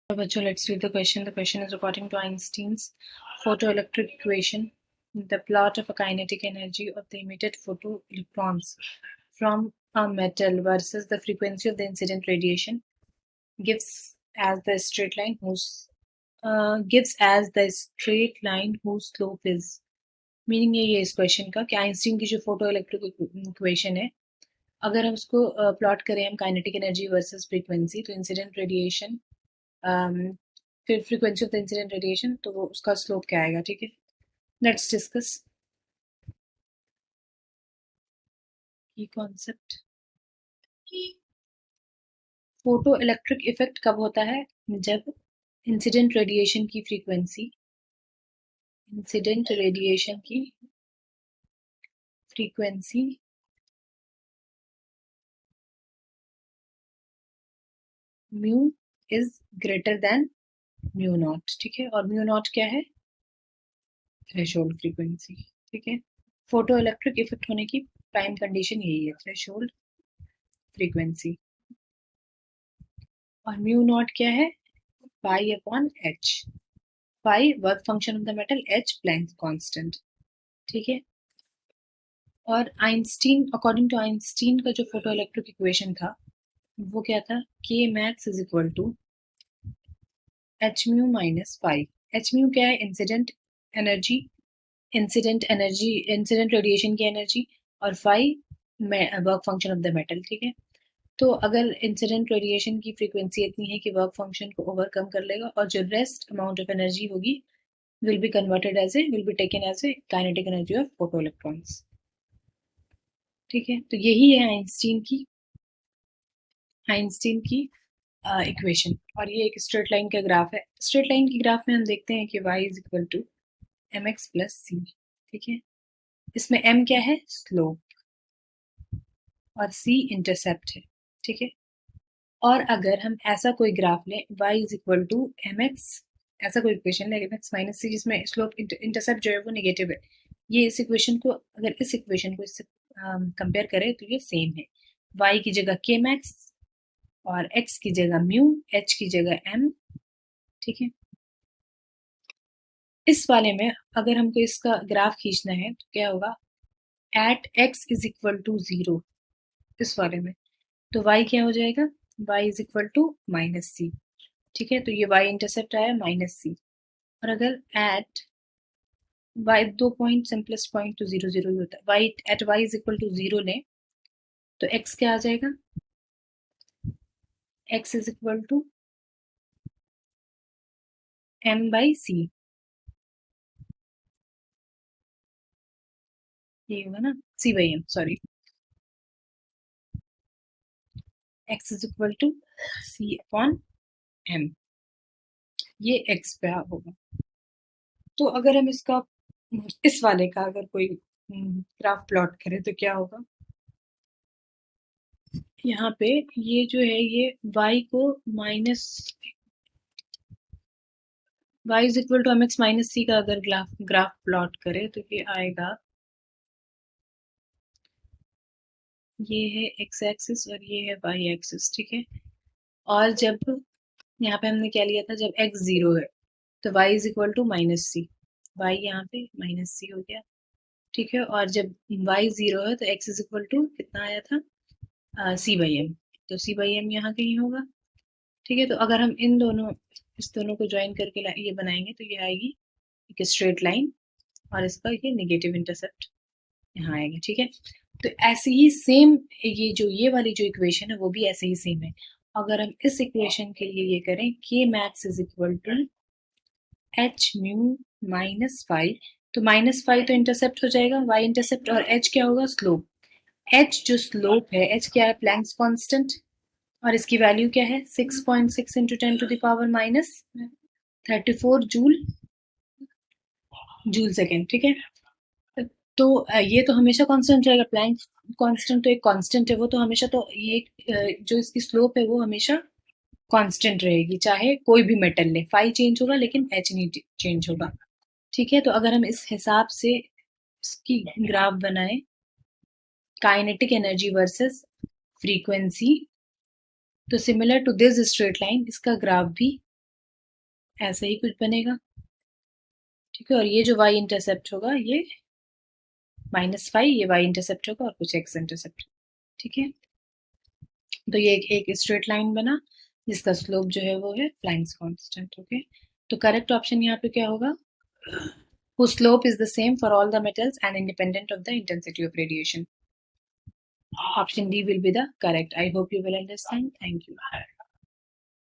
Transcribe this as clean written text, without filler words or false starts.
Bachcho, let's read the question. The question is according to Einstein's photoelectric equation, the plot of a kinetic energy of the emitted photoelectrons from a metal versus the frequency of the incident radiation gives as the straight line whose slope is. Meaning यही है इस question का कि Einstein की जो photo electric equation है, अगर हम उसको प्लॉट करें हम काइनेटिक एनर्जी वर्सेस फ्रीक्वेंसी, तो इंसिडेंट रेडिएशन फिर frequency of the incident radiation, तो वो उसका स्लोप क्या आएगा. ठीक है, लेट्स डिस्कस की कॉन्सेप्ट. फोटो इलेक्ट्रिक इफेक्ट कब होता है? जब इंसिडेंट रेडिएशन की frequency mu is greater than mu naught. ठीक है, और म्यू नॉट क्या है? Threshold frequency. ठीक है, फोटो इलेक्ट्रिक इफेक्ट होने की प्राइम कंडीशन यही है, थ्रेशोल्ड फ्रीक्वेंसी. और म्यू नॉट क्या है? Pi upon H. Pi work function of the metal, H Planck's constant. ठीक है, और आइंस्टीन, अकॉर्डिंग टू आइंस्टीन का जो फोटो इलेक्ट्रिक इक्वेशन था वो क्या था? K max is equal to h mu minus pi. H mu क्या है? इंसिडेंट रेडिएशन की एनर्जी, और phi work function of the metal. ठीक है, तो अगर इंसिडेंट रेडिएशन की फ्रीक्वेंसी इतनी है कि वर्क फंक्शन को ओवरकम कर लेगा, और जो रेस्ट अमाउंट ऑफ एनर्जी होगी will be taken as a kinetic energy of photo electrons. ठीक है, तो यही है आइंस्टीन की इक्वेशन. और ये एक स्ट्रेट लाइन का ग्राफ है. स्ट्रेट लाइन की ग्राफ में हम देखते हैं कि y is equal to M X plus C. ठीक है, इसमें m क्या है? स्लोप, और c इंटरसेप्ट है. ठीक है, और अगर हम ऐसा कोई ग्राफ लें y is equal to M X, ऐसा कोई इक्वेशन लें एम एक्स माइनस सी, जिसमें स्लोप इंटरसेप्ट जो है वो नेगेटिव है, ये इस इक्वेशन को इससे कंपेयर करें तो ये सेम है. y की जगह k मैक्स, और x की जगह म्यू, h की जगह m. ठीक है, इस वाले में अगर हमको इसका ग्राफ खींचना है तो क्या होगा? At x is equal to 0. इस वाले में तो y क्या हो जाएगा? y is equal to minus C. ठीक है, तो ये y इंटरसेप्ट आया माइनस सी. और अगर एट y, दो पॉइंट सिंपलेस्ट पॉइंट तो 0 0 ही होता है. y इज इक्वल टू 0 लें तो x क्या आ जाएगा? x is equal to m by C. ये होगा ना, c by m, sorry. x is equal to c upon m. ये x पे होगा. तो अगर हम इसका इस वाले का अगर कोई ग्राफ प्लॉट करें तो क्या होगा? यहाँ पे ये जो है ये y को minus y is equal to M X minus C का अगर ग्राफ प्लॉट करे तो ये आएगा, ये है x एक्सिस और ये है y एक्सिस. ठीक है, और जब यहाँ पे हमने क्या लिया था? जब x 0 है तो y is equal to minus C. y यहाँ पे माइनस सी हो गया. ठीक है, और जब y 0 है तो x इज इक्वल टू कितना आया था? c by M. तो c बाई एम यहाँ कहीं होगा. ठीक है, तो अगर हम इस दोनों को ज्वाइन करके ये बनाएंगे तो ये आएगी एक स्ट्रेट लाइन, और इसका ये नेगेटिव इंटरसेप्ट यहाँ आएगा. ठीक है, तो ऐसे ही सेम ये वाली जो इक्वेशन है वो भी ऐसे ही सेम है. अगर हम इस इक्वेशन के लिए ये करें K max is equal to h mu minus five, तो माइनस फाइव तो इंटरसेप्ट हो जाएगा, y इंटरसेप्ट, और h क्या होगा? स्लोप. h जो स्लोप है, h क्या है? प्लैंक्स कांस्टेंट, और इसकी वैल्यू क्या है? 6.6 into 10 to the power minus 34 joule second. ठीक है, तो ये तो हमेशा कांस्टेंट रहेगा. प्लैंक कांस्टेंट तो एक कांस्टेंट है, वो तो हमेशा, तो ये जो इसकी स्लोप है वो हमेशा कांस्टेंट रहेगी, चाहे कोई भी मेटल ले. फाई चेंज होगा लेकिन एच नहीं चेंज होगा. ठीक है, तो अगर हम इस हिसाब से इसकी ग्राफ बनाए, काइनेटिक एनर्जी वर्सेस फ्रीक्वेंसी, तो similar to this straight line इसका ग्राफ भी ऐसे ही कुछ बनेगा, ठीक है। और ये जो y इंटरसेप्ट होगा ये -5, ये y इंटरसेप्ट होगा और कुछ x इंटरसेप्ट, ठीक है। तो ये एक स्ट्रेट लाइन बना जिसका स्लोप जो है वो है प्लैंक्स कांस्टेंट, ओके। तो करेक्ट ऑप्शन यहाँ पे क्या होगा? whose slope is the same for all the metals and independent of the intensity of radiation. Option D will be the correct. I hope you will understand. Thank you.